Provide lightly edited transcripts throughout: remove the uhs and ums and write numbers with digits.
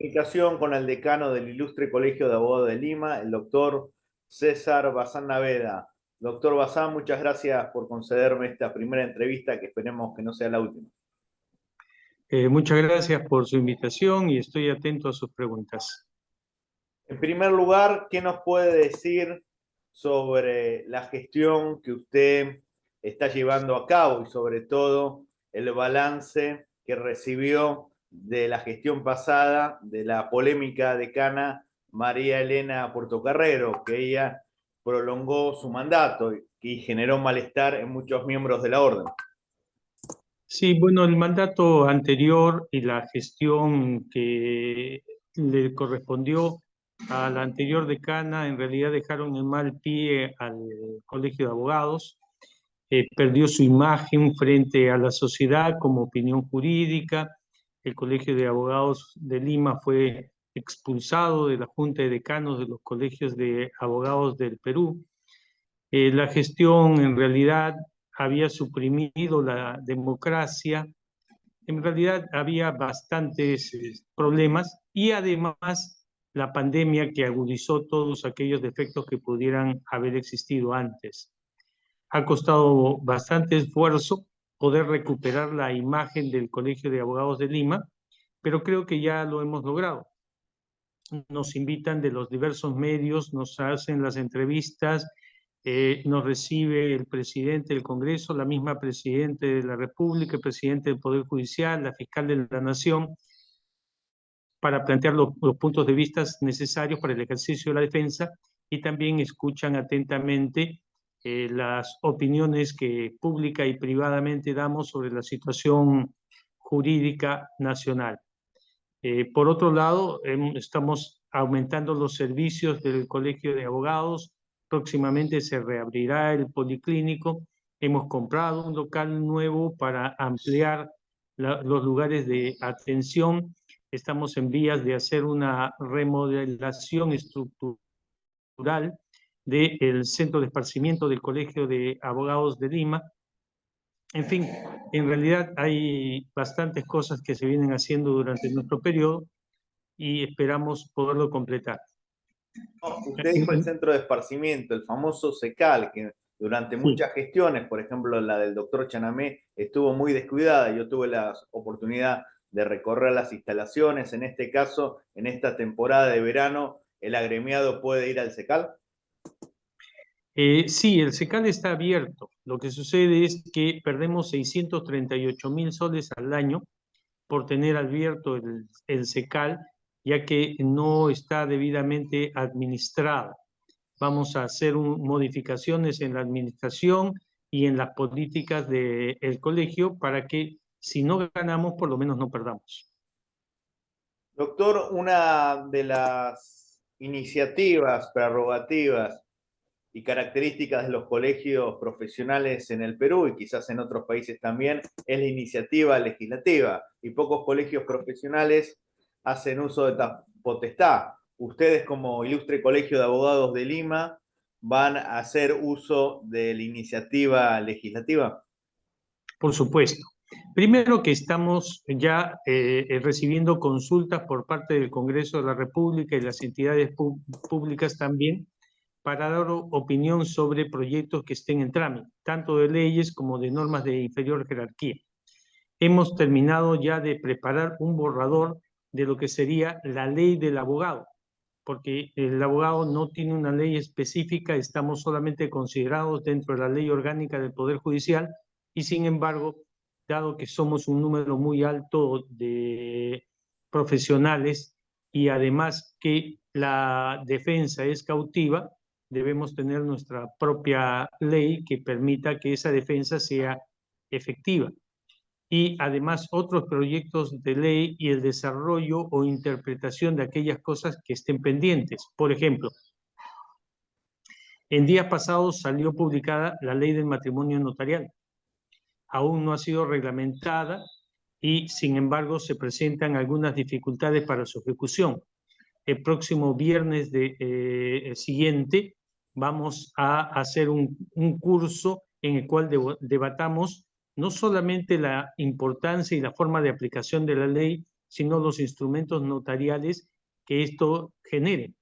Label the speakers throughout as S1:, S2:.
S1: Comunicación con el decano del Ilustre Colegio de Abogados de Lima, el doctor César Bazán Naveda. Doctor Bazán, muchas gracias por concederme esta primera entrevista, que esperemos que no sea la última.
S2: Muchas gracias por su invitación y estoy atento a sus preguntas.
S1: En primer lugar, ¿qué nos puede decir sobre la gestión que usted está llevando a cabo y sobre todo el balance que recibió de la gestión pasada de la polémica decana María Elena Portocarrero, que ella prolongó su mandato y generó malestar en muchos miembros de la orden?
S2: Sí, bueno, el mandato anterior y la gestión que le correspondió a la anterior decana en realidad dejaron en mal pie al Colegio de Abogados. Perdió su imagen frente a la sociedad como opinión jurídica. El Colegio de Abogados de Lima fue expulsado de la Junta de Decanos de los colegios de abogados del Perú. La gestión en realidad había suprimido la democracia. En realidad había bastantes problemas y además la pandemia que agudizó todos aquellos defectos que pudieran haber existido antes. Ha costado bastante esfuerzo poder recuperar la imagen del Colegio de Abogados de Lima, pero creo que ya lo hemos logrado. Nos invitan de los diversos medios, nos hacen las entrevistas, nos recibe el presidente del Congreso, la misma presidente de la República, el presidente del Poder Judicial, la fiscal de la Nación, para plantear los puntos de vista necesarios para el ejercicio de la defensa, y también escuchan atentamente las opiniones que pública y privadamente damos sobre la situación jurídica nacional. Por otro lado, estamos aumentando los servicios del Colegio de Abogados. Próximamente se reabrirá el policlínico. Hemos comprado un local nuevo para ampliar los lugares de atención. Estamos en vías de hacer una remodelación estructural del centro de esparcimiento del Colegio de Abogados de Lima. En fin, en realidad hay bastantes cosas que se vienen haciendo durante nuestro periodo y esperamos poderlo completar.
S1: Usted dijo el centro de esparcimiento, el famoso CECAL, que durante muchas gestiones, por ejemplo la del doctor Chanamé, estuvo muy descuidada. Yo tuve la oportunidad de recorrer las instalaciones. En este caso, en esta temporada de verano, ¿el agremiado puede ir al CECAL?
S2: Sí, el CECAL está abierto. Lo que sucede es que perdemos 638.000 soles al año por tener abierto el CECAL, ya que no está debidamente administrado. Vamos a hacer modificaciones en la administración y en las políticas del colegio para que, si no ganamos, por lo menos no perdamos.
S1: Doctor, una de las iniciativas, prerrogativas y características de los colegios profesionales en el Perú y quizás en otros países también es la iniciativa legislativa, y pocos colegios profesionales hacen uso de esta potestad. Ustedes, como Ilustre Colegio de Abogados de Lima, ¿van a hacer uso de la iniciativa legislativa?
S2: Por supuesto. Primero que estamos ya recibiendo consultas por parte del Congreso de la República y las entidades públicas también, para dar opinión sobre proyectos que estén en trámite, tanto de leyes como de normas de inferior jerarquía. Hemos terminado ya de preparar un borrador de lo que sería la ley del abogado, porque el abogado no tiene una ley específica, estamos solamente considerados dentro de la ley orgánica del Poder Judicial, y sin embargo, dado que somos un número muy alto de profesionales y además que la defensa es cautiva, debemos tener nuestra propia ley que permita que esa defensa sea efectiva. Y además otros proyectos de ley y el desarrollo o interpretación de aquellas cosas que estén pendientes. Por ejemplo, en días pasados salió publicada la ley del matrimonio notarial. Aún no ha sido reglamentada y, sin embargo, se presentan algunas dificultades para su ejecución. El próximo viernes siguiente vamos a hacer un curso en el cual debatamos no solamente la importancia y la forma de aplicación de la ley, sino los instrumentos notariales que esto genere.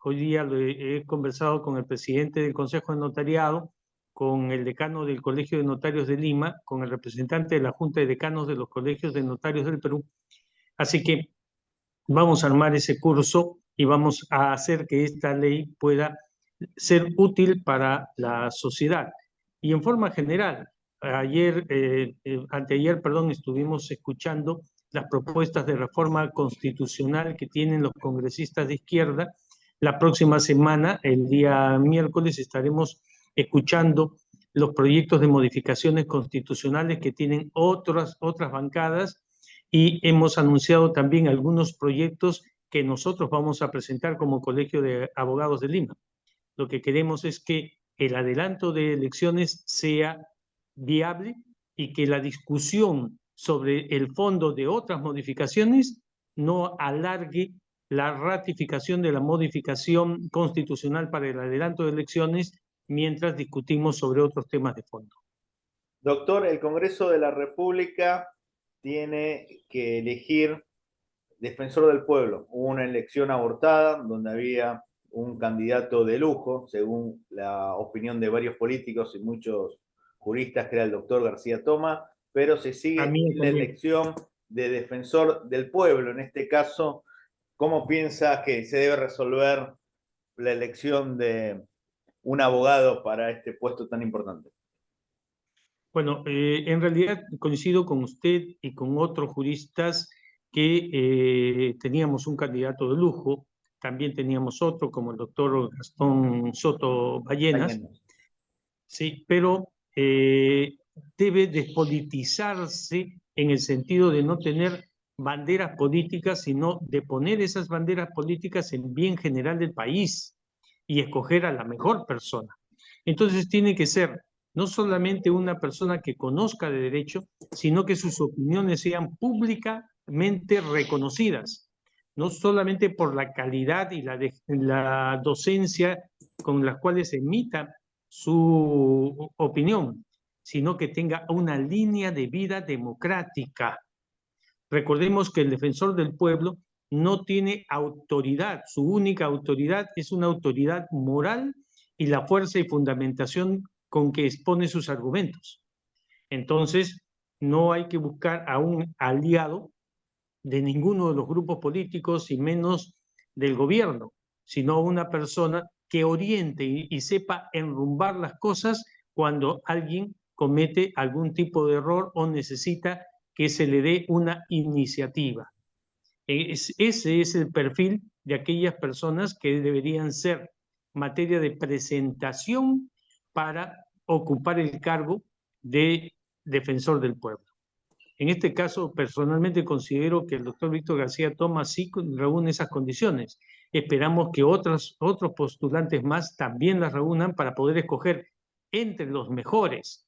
S2: Hoy día he conversado con el presidente del Consejo de Notariado, con el decano del Colegio de Notarios de Lima, con el representante de la Junta de Decanos de los Colegios de Notarios del Perú. Así que vamos a armar ese curso y vamos a hacer que esta ley pueda ser útil para la sociedad. Y en forma general, anteayer, estuvimos escuchando las propuestas de reforma constitucional que tienen los congresistas de izquierda. La próxima semana, el día miércoles, estaremos escuchando los proyectos de modificaciones constitucionales que tienen otras bancadas, y hemos anunciado también algunos proyectos que nosotros vamos a presentar como Colegio de Abogados de Lima. Lo que queremos es que el adelanto de elecciones sea viable y que la discusión sobre el fondo de otras modificaciones no alargue la ratificación de la modificación constitucional para el adelanto de elecciones mientras discutimos sobre otros temas de fondo.
S1: Doctor, el Congreso de la República tiene que elegir defensor del pueblo. Hubo una elección abortada donde había un candidato de lujo, según la opinión de varios políticos y muchos juristas, que era el doctor García Toma, pero se sigue la elección de defensor del pueblo. En este caso, ¿cómo piensa que se debe resolver la elección de un abogado para este puesto tan importante?
S2: Bueno, en realidad coincido con usted y con otros juristas que teníamos un candidato de lujo, también teníamos otro como el doctor Gastón Soto Ballenas, sí, pero debe despolitizarse en el sentido de no tener banderas políticas, sino de poner esas banderas políticas en bien general del país y escoger a la mejor persona. Entonces tiene que ser no solamente una persona que conozca de derecho, sino que sus opiniones sean públicamente reconocidas, no solamente por la calidad y la docencia con las cuales emita su opinión, sino que tenga una línea de vida democrática. Recordemos que el defensor del pueblo no tiene autoridad, su única autoridad es una autoridad moral y la fuerza y fundamentación con que expone sus argumentos. Entonces, no hay que buscar a un aliado de ninguno de los grupos políticos y menos del gobierno, sino una persona que oriente y sepa enrumbar las cosas cuando alguien comete algún tipo de error o necesita que se le dé una iniciativa. Ese es el perfil de aquellas personas que deberían ser materia de presentación para ocupar el cargo de defensor del pueblo. En este caso, personalmente considero que el doctor Víctor García Toma sí reúne esas condiciones. Esperamos que otros postulantes más también las reúnan para poder escoger entre los mejores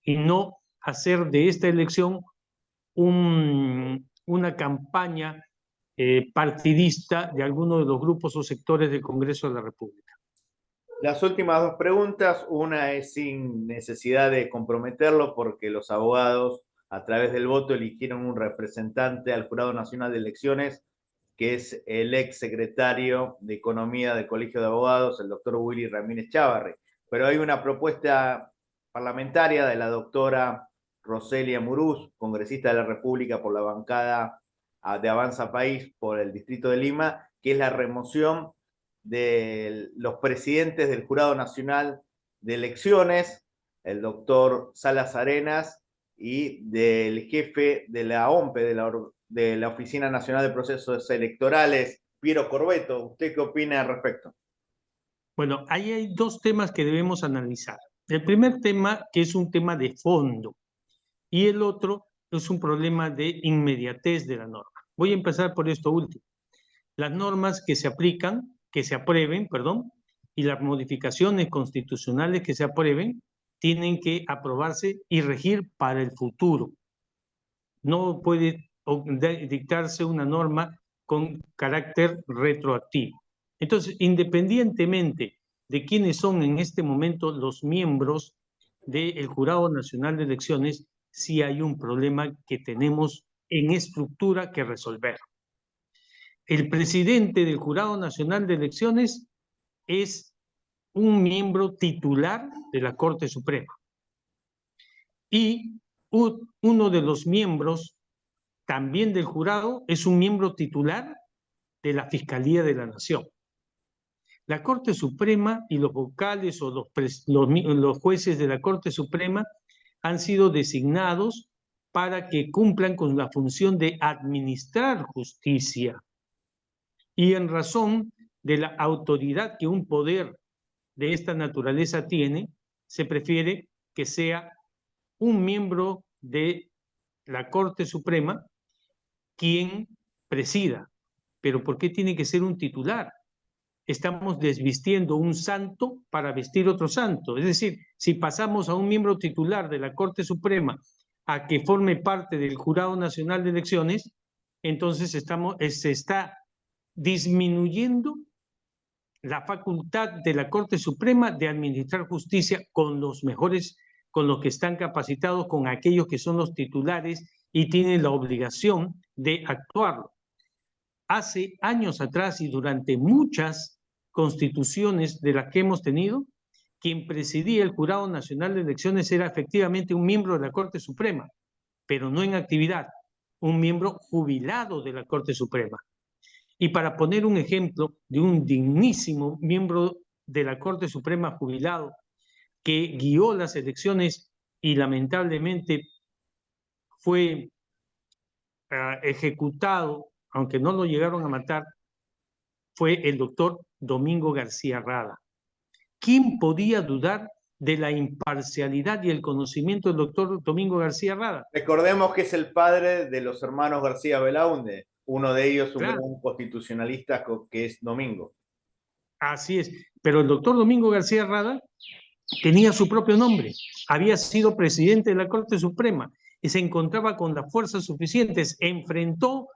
S2: y no hacer de esta elección una campaña partidista de alguno de los grupos o sectores del Congreso de la República.
S1: Las últimas dos preguntas, una es sin necesidad de comprometerlo porque los abogados a través del voto eligieron un representante al Jurado Nacional de Elecciones, que es el ex secretario de Economía del Colegio de Abogados, el doctor Willy Ramírez Chávarri. Pero hay una propuesta parlamentaria de la doctora Roselia Muruz, congresista de la República por la bancada de Avanza País por el Distrito de Lima, que es la remoción de los presidentes del Jurado Nacional de Elecciones, el doctor Salas Arenas, y del jefe de la OMPE, de la Oficina Nacional de Procesos Electorales, Piero Corbeto. ¿Usted qué opina al respecto?
S2: Bueno, ahí hay dos temas que debemos analizar. El primer tema, que es un tema de fondo, y el otro es un problema de inmediatez de la norma. Voy a empezar por esto último. Las normas que se aprueben, y las modificaciones constitucionales que se aprueben, tienen que aprobarse y regir para el futuro. No puede dictarse una norma con carácter retroactivo. Entonces, independientemente de quiénes son en este momento los miembros del Jurado Nacional de Elecciones, sí hay un problema que tenemos en estructura que resolver. El presidente del Jurado Nacional de Elecciones es un miembro titular de la Corte Suprema. Y uno de los miembros también del jurado es un miembro titular de la Fiscalía de la Nación. La Corte Suprema y los vocales o los jueces de la Corte Suprema han sido designados para que cumplan con la función de administrar justicia. Y en razón de la autoridad que un poder de esta naturaleza tiene, se prefiere que sea un miembro de la Corte Suprema quien presida. Pero ¿por qué tiene que ser un titular? Estamos desvistiendo un santo para vestir otro santo. Es decir, si pasamos a un miembro titular de la Corte Suprema a que forme parte del Jurado Nacional de Elecciones, entonces se está disminuyendo la facultad de la Corte Suprema de administrar justicia con los mejores, con los que están capacitados, con aquellos que son los titulares y tienen la obligación de actuarlo. Hace años atrás y durante muchas constituciones de las que hemos tenido, quien presidía el Jurado Nacional de Elecciones era efectivamente un miembro de la Corte Suprema, pero no en actividad, un miembro jubilado de la Corte Suprema. Y para poner un ejemplo de un dignísimo miembro de la Corte Suprema jubilado que guió las elecciones y lamentablemente fue ejecutado, aunque no lo llegaron a matar, fue el doctor Domingo García Rada. ¿Quién podía dudar de la imparcialidad y el conocimiento del doctor Domingo García Rada?
S1: Recordemos que es el padre de los hermanos García Belaunde, uno de ellos un
S2: Claro.
S1: gran constitucionalista que es Domingo.
S2: Así es, pero el doctor Domingo García Rada tenía su propio nombre, había sido presidente de la Corte Suprema y se encontraba con las fuerzas suficientes, enfrentó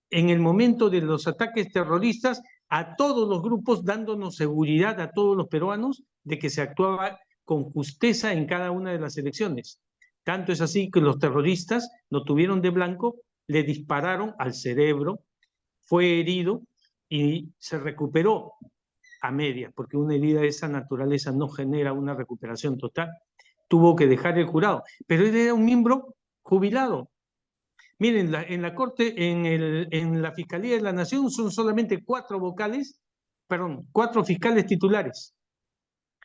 S2: en el momento de los ataques terroristas a todos los grupos, dándonos seguridad a todos los peruanos de que se actuaba con justeza en cada una de las elecciones. Tanto es así que los terroristas lo tuvieron de blanco, le dispararon al cerebro, fue herido y se recuperó a medias, porque una herida de esa naturaleza no genera una recuperación total. Tuvo que dejar el jurado, pero él era un miembro jubilado. Miren, en la Corte, en la Fiscalía de la Nación son solamente 4 fiscales titulares.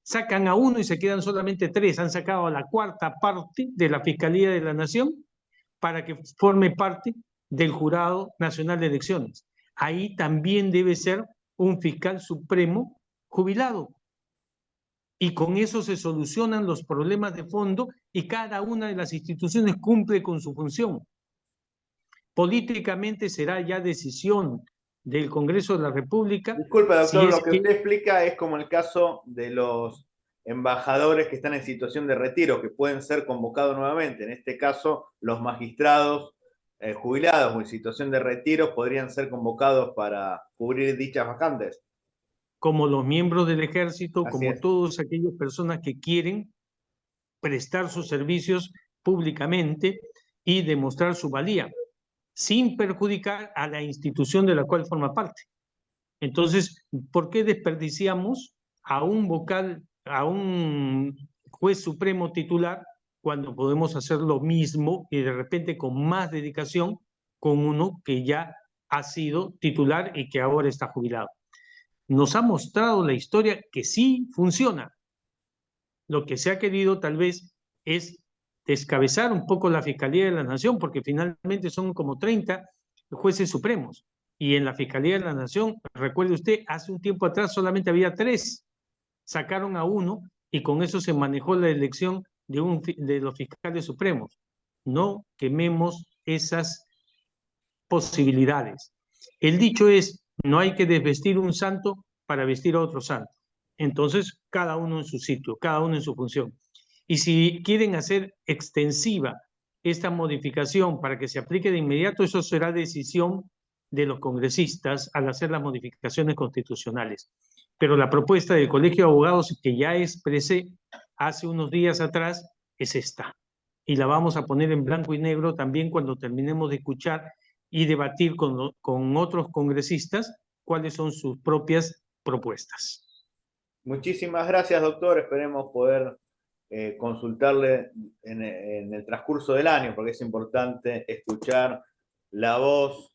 S2: Sacan a uno y se quedan solamente 3. Han sacado a la 4ª parte de la Fiscalía de la Nación para que forme parte del Jurado Nacional de Elecciones. Ahí también debe ser un fiscal supremo jubilado. Y con eso se solucionan los problemas de fondo y cada una de las instituciones cumple con su función. Políticamente será ya decisión del Congreso de la República.
S1: Disculpe, doctor, lo que usted explica es como el caso de los embajadores que están en situación de retiro, que pueden ser convocados nuevamente. En este caso, los magistrados jubilados o en situación de retiro podrían ser convocados para cubrir dichas vacantes.
S2: Como los miembros del ejército,
S1: Así
S2: como
S1: es.
S2: todas aquellas personas que quieren prestar sus servicios públicamente y demostrar su valía, sin perjudicar a la institución de la cual forma parte. Entonces, ¿por qué desperdiciamos a un vocal, a un juez supremo titular, cuando podemos hacer lo mismo y de repente con más dedicación con uno que ya ha sido titular y que ahora está jubilado? Nos ha mostrado la historia que sí funciona. Lo que se ha querido tal vez es descabezar un poco la Fiscalía de la Nación, porque finalmente son como 30 jueces supremos. Y en la Fiscalía de la Nación, recuerde usted, hace un tiempo atrás solamente había 3. Sacaron a 1 y con eso se manejó la elección de los fiscales supremos. No quememos esas posibilidades. El dicho es, no hay que desvestir un santo para vestir a otro santo. Entonces, cada uno en su sitio, cada uno en su función. Y si quieren hacer extensiva esta modificación para que se aplique de inmediato, eso será decisión de los congresistas al hacer las modificaciones constitucionales. Pero la propuesta del Colegio de Abogados que ya expresé hace unos días atrás es esta. y la vamos a poner en blanco y negro también cuando terminemos de escuchar y debatir con otros congresistas cuáles son sus propias propuestas.
S1: Muchísimas gracias, doctor. Esperemos poder consultarle en el transcurso del año, porque es importante escuchar la voz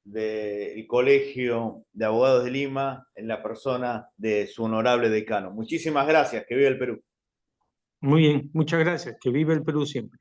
S1: del Colegio de Abogados de Lima en la persona de su honorable decano. Muchísimas gracias. Que viva el Perú.
S2: Muy bien, muchas gracias. Que viva el Perú siempre.